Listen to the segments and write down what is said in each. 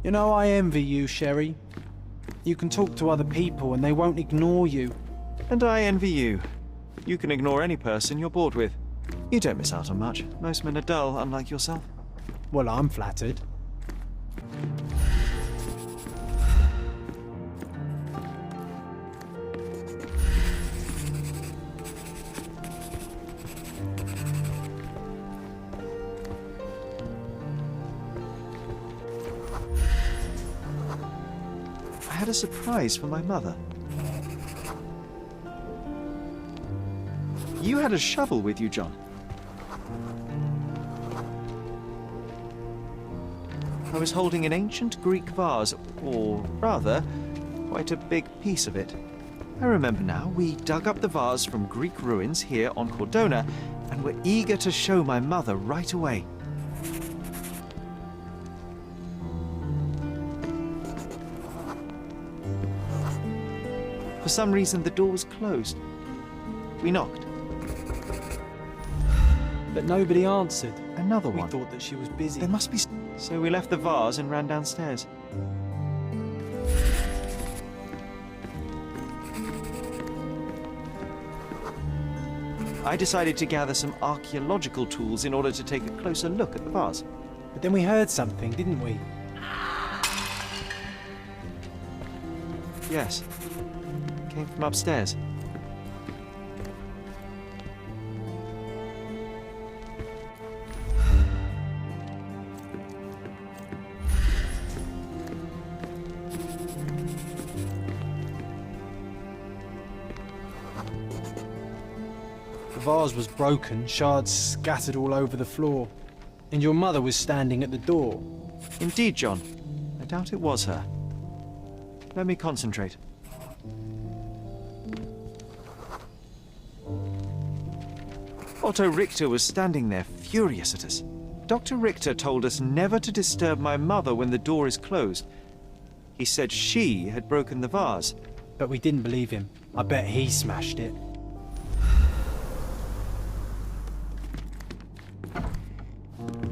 You know, I envy you, Sherry. You can talk to other people and they won't ignore you. And I envy you. You can ignore any person you're bored with. You don't miss out on much. Most men are dull, unlike yourself. Well, I'm flattered. I had a surprise for my mother. You had a shovel with you, John. I was holding an ancient Greek vase, or rather, quite a big piece of it. I remember now, we dug up the vase from Greek ruins here on Cordona, and were eager to show my mother right away. For some reason, the door was closed. We knocked. But nobody answered. Another one. We thought that she was busy. There must be... So we left the vase and ran downstairs. I decided to gather some archaeological tools in order to take a closer look at the vase. But then we heard something, didn't we? Yes. Came from upstairs. The vase was broken, shards scattered all over the floor. And your mother was standing at the door. Indeed, John. I doubt it was her. Let me concentrate. Otto Richter was standing there, furious at us. Dr. Richter told us never to disturb my mother when the door is closed. He said she had broken the vase. But we didn't believe him. I bet he smashed it.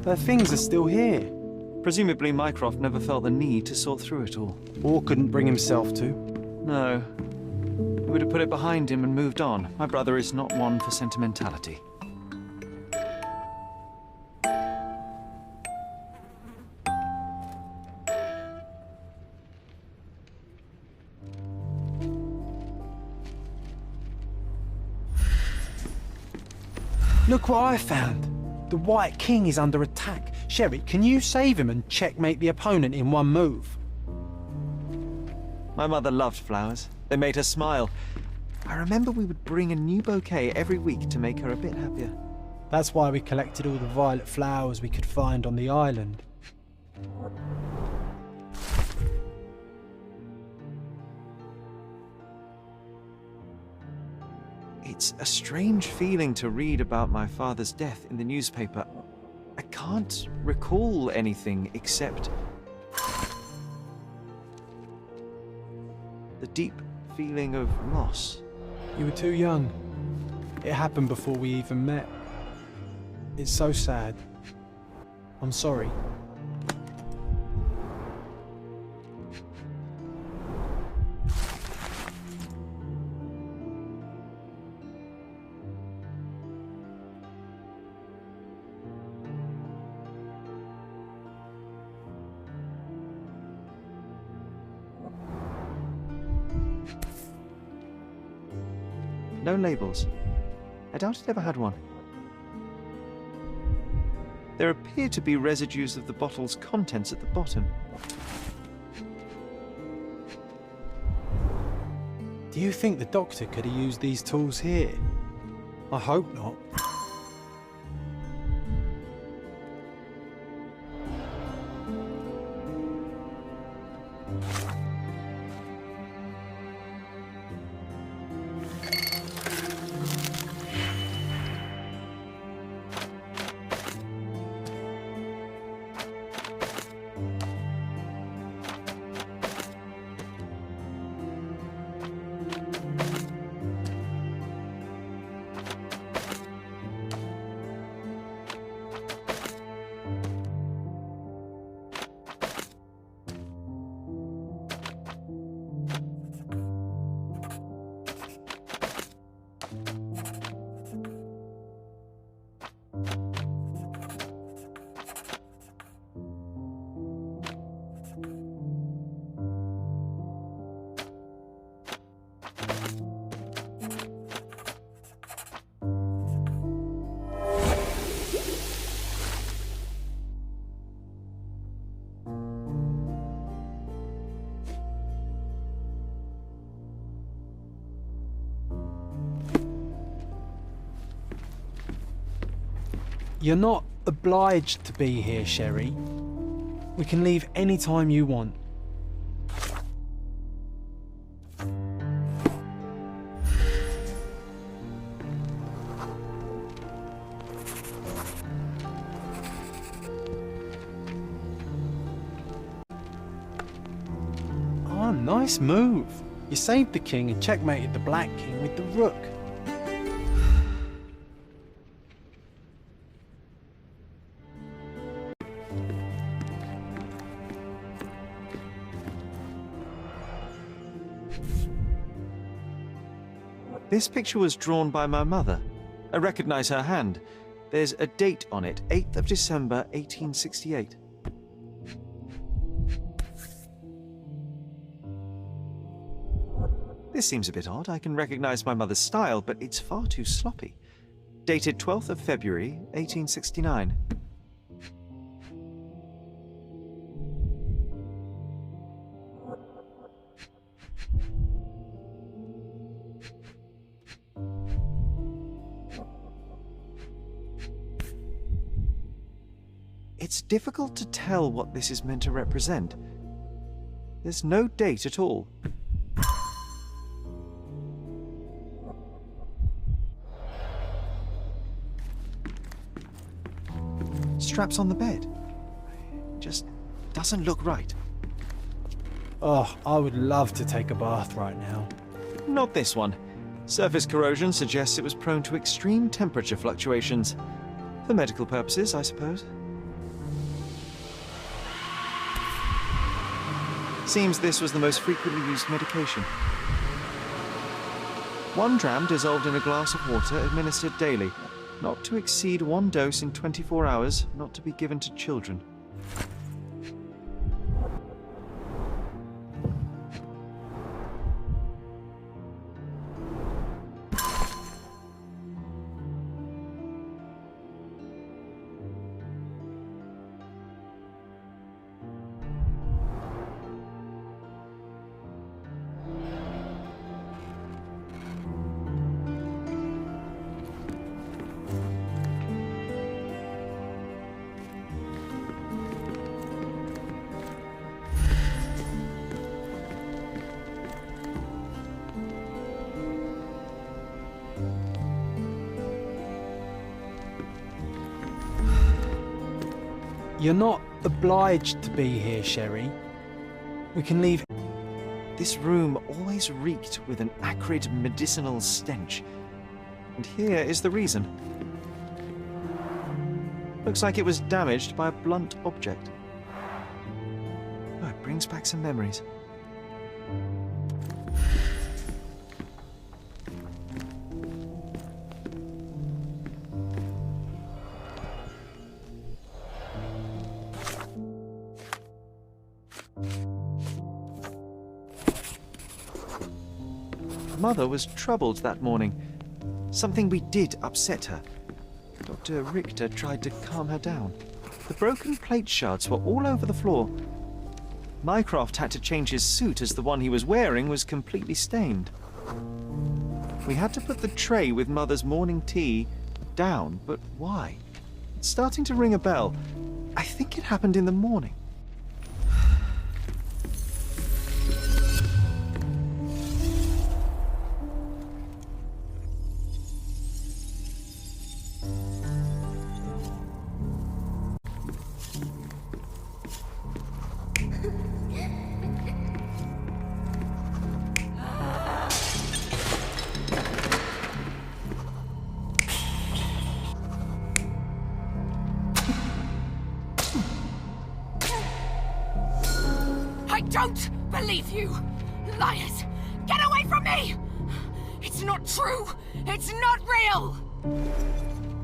Her things are still here. Presumably Mycroft never felt the need to sort through it all. Or couldn't bring himself to. No. He would have put it behind him and moved on. My brother is not one for sentimentality. Look what I found. The White King is under attack. Sherry, can you save him and checkmate the opponent in one move? My mother loved flowers. They made her smile. I remember we would bring a new bouquet every week to make her a bit happier. That's why we collected all the violet flowers we could find on the island. It's a strange feeling to read about my father's death in the newspaper. I can't recall anything except the deep feeling of loss. You were too young. It happened before we even met. It's so sad. I'm sorry. No labels. I doubt it ever had one. There appear to be residues of the bottle's contents at the bottom. Do you think the doctor could have used these tools here? I hope not. You're not obliged to be here, Sherry. We can leave any time you want. Oh, nice move. You saved the king and checkmated the Black King with the rook. This picture was drawn by my mother. I recognize her hand. There's a date on it, 8th of December, 1868. This seems a bit odd. I can recognize my mother's style, but it's far too sloppy. Dated 12th of February, 1869. It's difficult to tell what this is meant to represent. There's no date at all. Straps on the bed. Just doesn't look right. Oh, I would love to take a bath right now. Not this one. Surface corrosion suggests it was prone to extreme temperature fluctuations. For medical purposes, I suppose. Seems this was the most frequently used medication. 1 dram dissolved in a glass of water administered daily. Not to exceed 1 dose in 24 hours, not to be given to children. You're not obliged to be here, Sherry. We can leave. This room always reeked with an acrid medicinal stench. And here is the reason. Looks like it was damaged by a blunt object. Oh, it brings back some memories. Mother was troubled that morning. Something we did upset her. Dr. Richter tried to calm her down. The broken plate shards were all over the floor. Mycroft had to change his suit as the one he was wearing was completely stained. We had to put the tray with Mother's morning tea down, but why? It's starting to ring a bell. I think it happened in the morning. I don't believe you! Liars! Get away from me! It's not true! It's not real!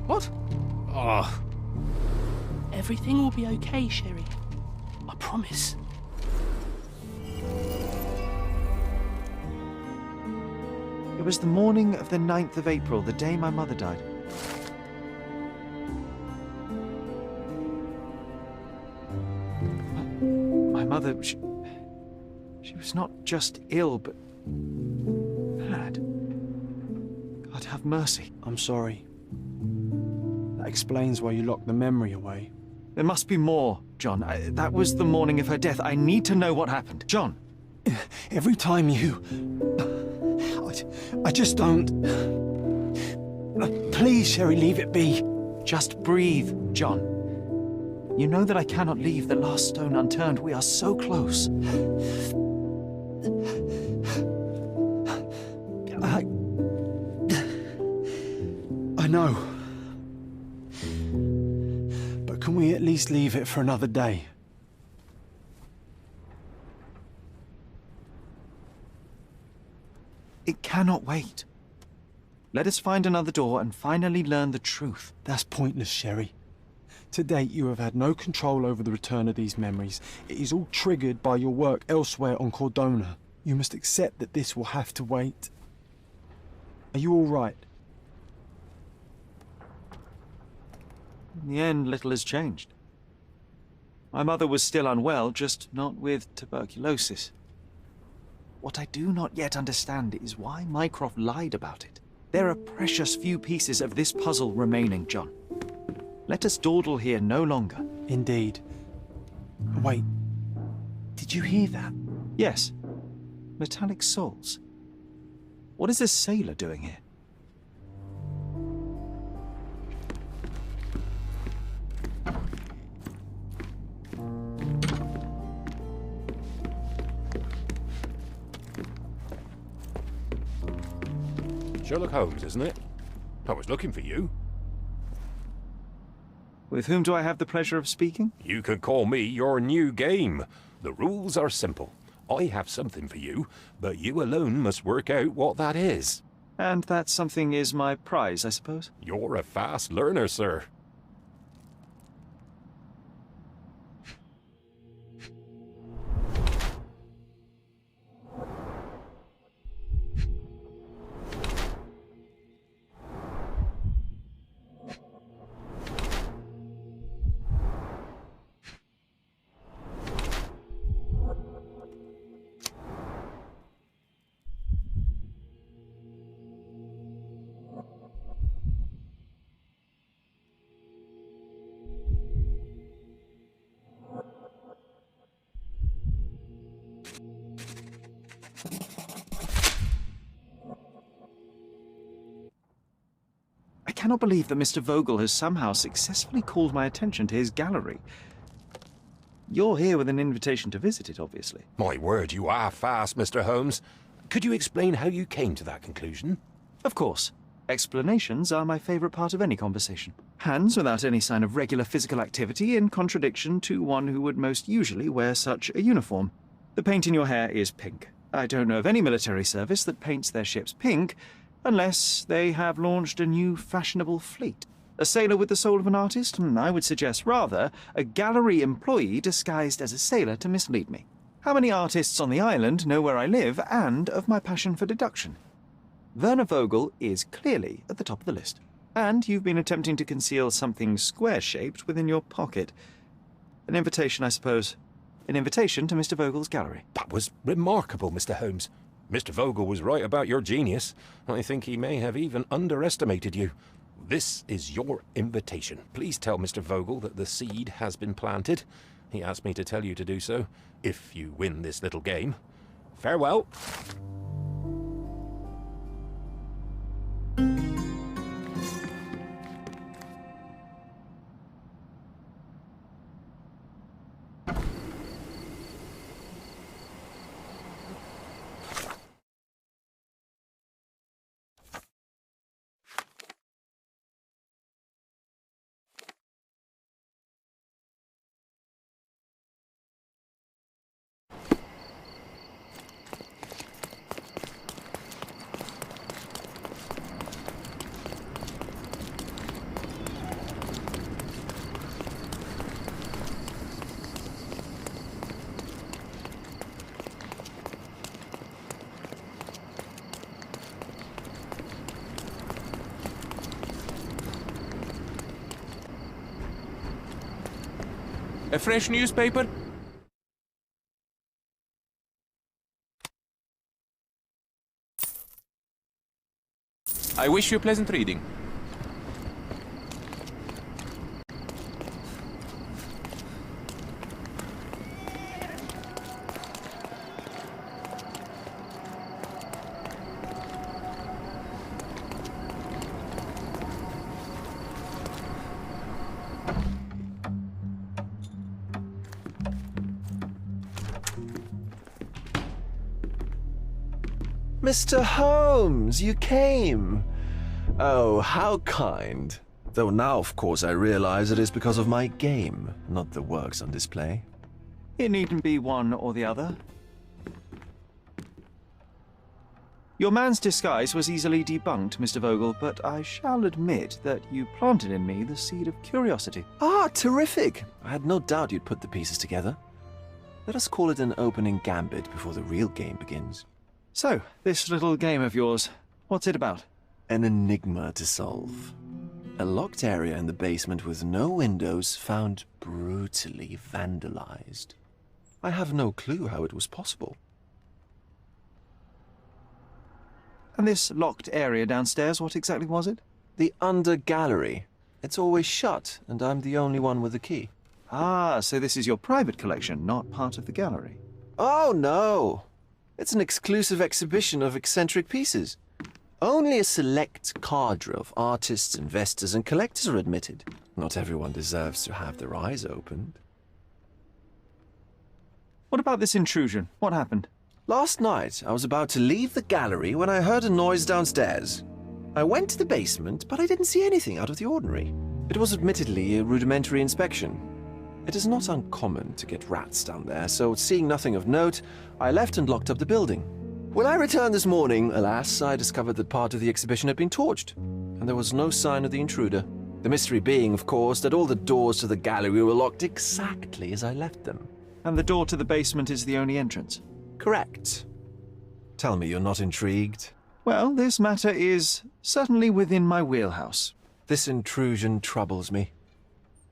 What? Oh. Everything will be okay, Sherry. I promise. It was the morning of the 9th of April, the day my mother died. My mother, she was not just ill, but mad. God have mercy. I'm sorry. explains why you locked the memory away. There must be more, John. That was the morning of her death. I need to know what happened. John! Every time you... I just don't... Please, Sherry, leave it be. Just breathe, John. You know that I cannot leave the last stone unturned. We are so close. I know. But can we at least leave it for another day? It cannot wait. Let us find another door and finally learn the truth. That's pointless, Sherry. To date, you have had no control over the return of these memories. It is all triggered by your work elsewhere on Cordona. You must accept that this will have to wait. Are you all right? In the end, little has changed. My mother was still unwell, just not with tuberculosis. What I do not yet understand is why Mycroft lied about it. There are precious few pieces of this puzzle remaining, John. Let us dawdle here no longer. Indeed. Wait. Did you hear that? Yes. Metallic souls. What is this sailor doing here? Sherlock Holmes, isn't it? I was looking for you. With whom do I have the pleasure of speaking? You can call me your new game. The rules are simple. I have something for you, but you alone must work out what that is. And that something is my prize, I suppose? You're a fast learner, sir. I cannot believe that Mr. Vogel has somehow successfully called my attention to his gallery. You're here with an invitation to visit it, obviously. My word, you are fast, Mr. Holmes. Could you explain how you came to that conclusion? Of course. Explanations are my favorite part of any conversation. Hands without any sign of regular physical activity, in contradiction to one who would most usually wear such a uniform. The paint in your hair is pink. I don't know of any military service that paints their ships pink, unless they have launched a new fashionable fleet. A sailor with the soul of an artist? I would suggest rather a gallery employee disguised as a sailor to mislead me. How many artists on the island know where I live and of my passion for deduction? Werner Vogel is clearly at the top of the list. And you've been attempting to conceal something square-shaped within your pocket. An invitation, I suppose. An invitation to Mr. Vogel's gallery. That was remarkable, Mr. Holmes. Mr. Vogel was right about your genius. I think he may have even underestimated you. This is your invitation. Please tell Mr. Vogel that the seed has been planted. He asked me to tell you to do so, if you win this little game. Farewell. A fresh newspaper? I wish you pleasant reading. Mr. Holmes, you came! Oh, how kind. Though now, of course, I realize it is because of my game, not the works on display. It needn't be one or the other. Your man's disguise was easily debunked, Mr. Vogel, but I shall admit that you planted in me the seed of curiosity. Ah, terrific! I had no doubt you'd put the pieces together. Let us call it an opening gambit before the real game begins. So, this little game of yours, what's it about? An enigma to solve. A locked area in the basement with no windows found brutally vandalized. I have no clue how it was possible. And this locked area downstairs, what exactly was it? The under gallery. It's always shut, and I'm the only one with the key. Ah, so this is your private collection, not part of the gallery. Oh, no! It's an exclusive exhibition of eccentric pieces. Only a select cadre of artists, investors, and collectors are admitted. Not everyone deserves to have their eyes opened. What about this intrusion? What happened? Last night, I was about to leave the gallery when I heard a noise downstairs. I went to the basement, but I didn't see anything out of the ordinary. It was admittedly a rudimentary inspection. It is not uncommon to get rats down there, so seeing nothing of note, I left and locked up the building. When I returned this morning, alas, I discovered that part of the exhibition had been torched, and there was no sign of the intruder. The mystery being, of course, that all the doors to the gallery were locked exactly as I left them. And the door to the basement is the only entrance? Correct. Tell me you're not intrigued. Well, this matter is certainly within my wheelhouse. This intrusion troubles me.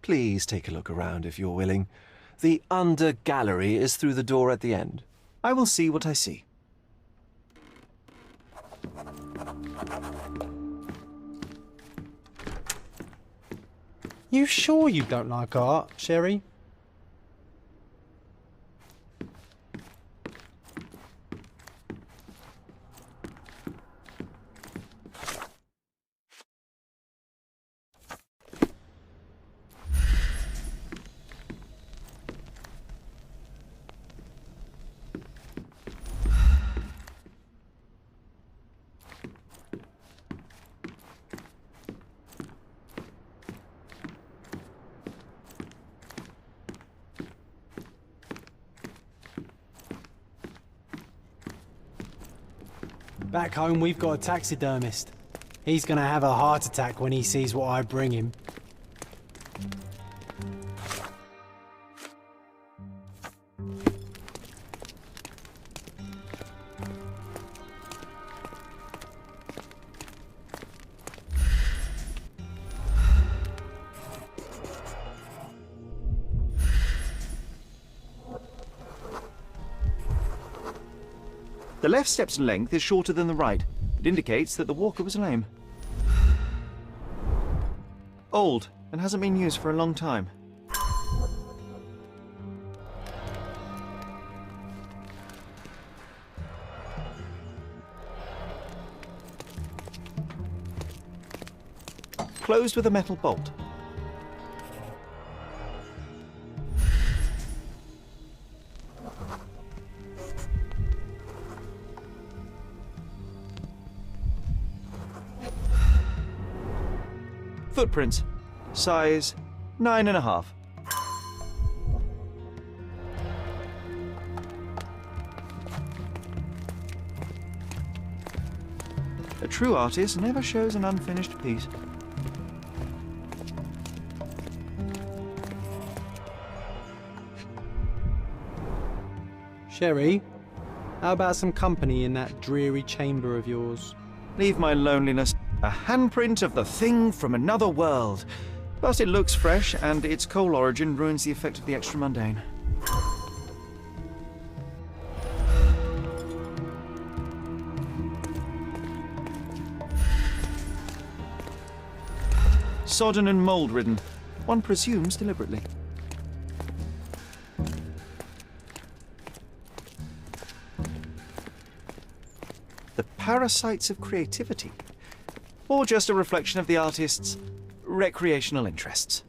Please take a look around if you're willing. The under gallery is through the door at the end. I will see what I see. You sure you don't like art, Sherry? Back home, we've got a taxidermist. He's gonna have a heart attack when he sees what I bring him. The left step's length is shorter than the right. It indicates that the walker was lame. Old, and hasn't been used for a long time. Closed with a metal bolt. Footprints. Size 9.5. A true artist never shows an unfinished piece. Sherry, how about some company in that dreary chamber of yours? Leave my loneliness. A handprint of the thing from another world. But it looks fresh, and its coal origin ruins the effect of the extra mundane. Sodden and mold-ridden. One presumes deliberately. The parasites of creativity. Or just a reflection of the artist's recreational interests.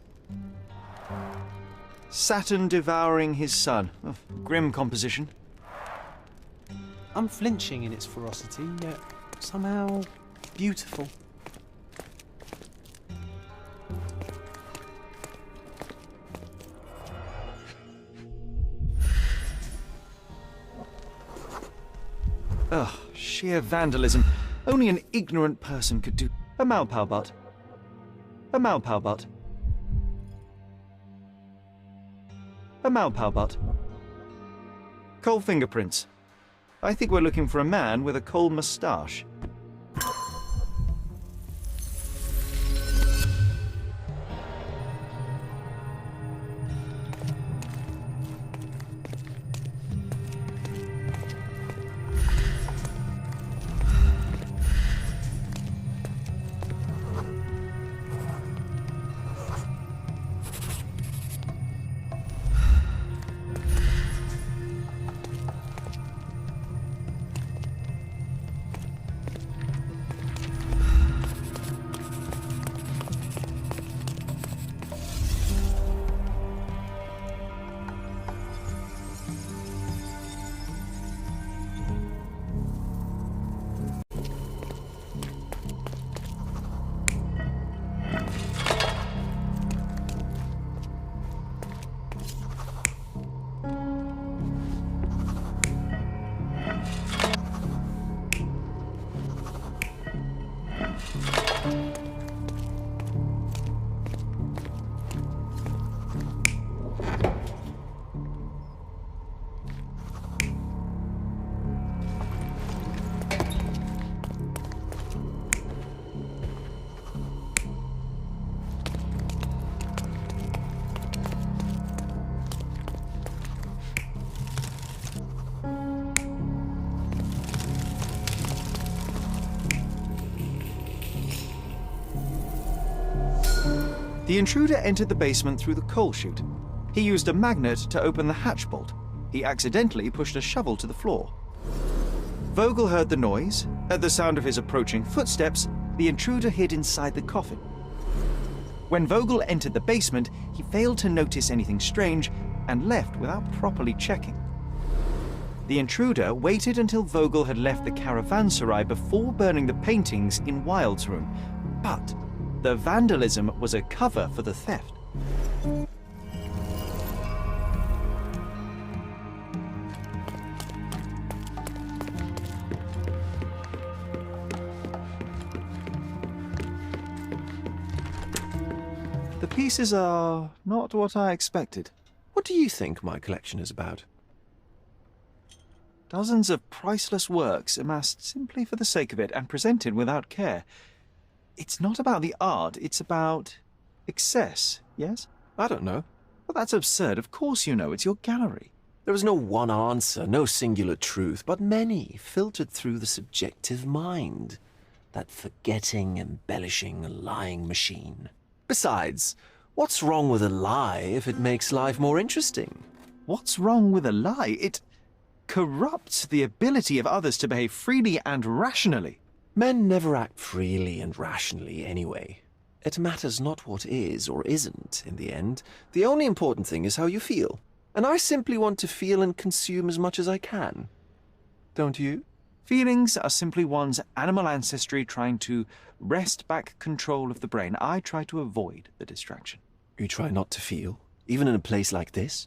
Saturn devouring his sun. Oh, grim composition. unflinching in its ferocity, yet somehow beautiful. Ugh, sheer vandalism. Only an ignorant person could do. A Malpalbot. A Malpalbot. A Malpalbot. Coal fingerprints. I think we're looking for a man with a coal moustache. The intruder entered the basement through the coal chute. He used a magnet to open the hatch bolt. He accidentally pushed a shovel to the floor. Vogel heard the noise. At the sound of his approaching footsteps, the intruder hid inside the coffin. When Vogel entered the basement, he failed to notice anything strange and left without properly checking. The intruder waited until Vogel had left the caravanserai before burning the paintings in Wilde's room, but the vandalism was a cover for the theft. The pieces are not what I expected. What do you think my collection is about? Dozens of priceless works amassed simply for the sake of it and presented without care. It's not about the art, it's about excess, yes? I don't know. Well, that's absurd. Of course you know. It's your gallery. There is no one answer, no singular truth, but many filtered through the subjective mind. That forgetting, embellishing, lying machine. Besides, what's wrong with a lie if it makes life more interesting? What's wrong with a lie? It corrupts the ability of others to behave freely and rationally. Men never act freely and rationally anyway. It matters not what is or isn't in the end. The only important thing is how you feel. And I simply want to feel and consume as much as I can. Don't you? Feelings are simply one's animal ancestry trying to wrest back control of the brain. I try to avoid the distraction. You try not to feel, even in a place like this?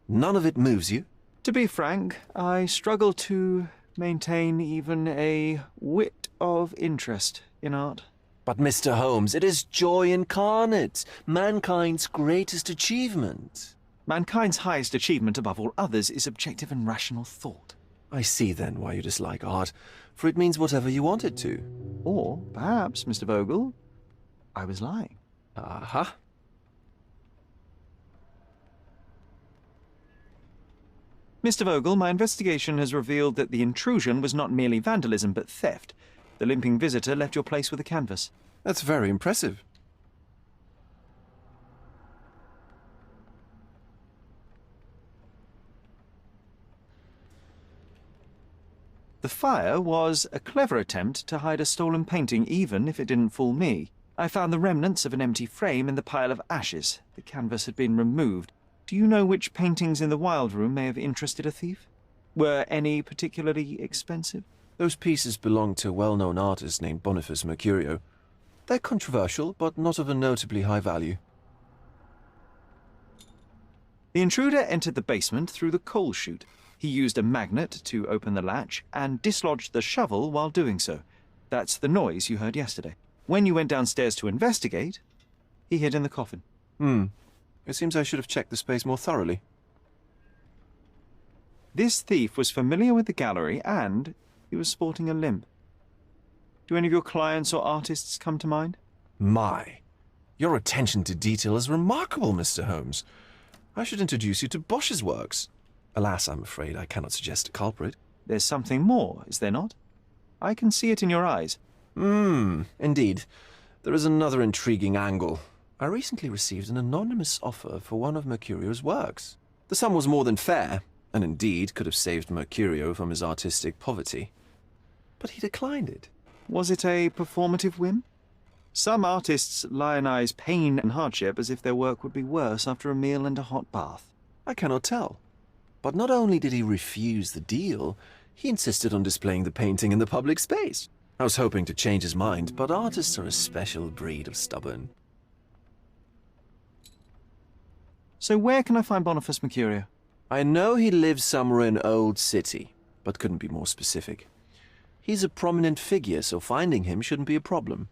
None of it moves you? To be frank, I struggle to maintain even a whit of interest in art. But Mr. Holmes, it is joy incarnate, mankind's greatest achievement. Mankind's highest achievement above all others is objective and rational thought. I see then why you dislike art, for it means whatever you want it to. Or perhaps, Mr. Vogel, I was lying. Aha. Mr. Vogel, my investigation has revealed that the intrusion was not merely vandalism, but theft. The limping visitor left your place with a canvas. That's very impressive. The fire was a clever attempt to hide a stolen painting, even if it didn't fool me. I found the remnants of an empty frame in the pile of ashes. The canvas had been removed. Do you know which paintings in the Wild Room may have interested a thief? Were any particularly expensive? Those pieces belong to a well-known artist named Boniface Mercurio. They're controversial, but not of a notably high value. The intruder entered the basement through the coal chute. He used a magnet to open the latch and dislodged the shovel while doing so. That's the noise you heard yesterday. When you went downstairs to investigate, he hid in the coffin. It seems I should have checked the space more thoroughly. This thief was familiar with the gallery and he was sporting a limp. Do any of your clients or artists come to mind? My, your attention to detail is remarkable, Mr. Holmes. I should introduce you to Bosch's works. Alas, I'm afraid I cannot suggest a culprit. There's something more, is there not? I can see it in your eyes. Indeed. There is another intriguing angle. I recently received an anonymous offer for one of Mercurio's works. The sum was more than fair, and indeed could have saved Mercurio from his artistic poverty. But he declined it. Was it a performative whim? Some artists lionize pain and hardship as if their work would be worse after a meal and a hot bath. I cannot tell. But not only did he refuse the deal, he insisted on displaying the painting in the public space. I was hoping to change his mind, but artists are a special breed of stubborn. So where can I find Boniface Mercurio? I know he lives somewhere in Old City, but couldn't be more specific. He's a prominent figure, so finding him shouldn't be a problem.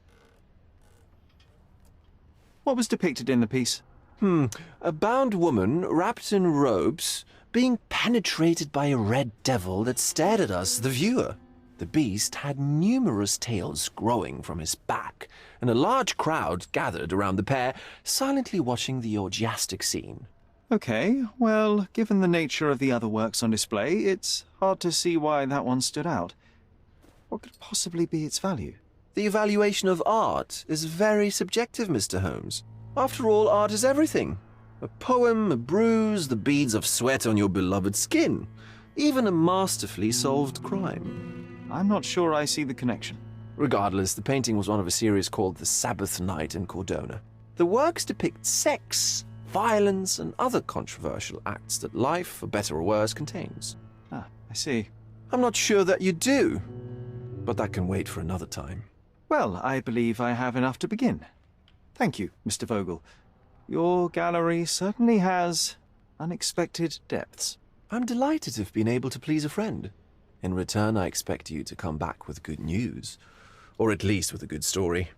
What was depicted in the piece? A bound woman, wrapped in robes, being penetrated by a red devil that stared at us, the viewer. The beast had numerous tails growing from his back, and a large crowd gathered around the pair, silently watching the orgiastic scene. Okay, well, given the nature of the other works on display, it's hard to see why that one stood out. What could possibly be its value? The evaluation of art is very subjective, Mr. Holmes. After all, art is everything. A poem, a bruise, the beads of sweat on your beloved skin. Even a masterfully solved crime. I'm not sure I see the connection. Regardless, the painting was one of a series called The Sabbath Night in Cordona. The works depict sex, violence, and other controversial acts that life, for better or worse, contains. Ah, I see. I'm not sure that you do, but that can wait for another time. Well, I believe I have enough to begin. Thank you, Mr. Vogel. Your gallery certainly has unexpected depths. I'm delighted to have been able to please a friend. In return, I expect you to come back with good news, or at least with a good story.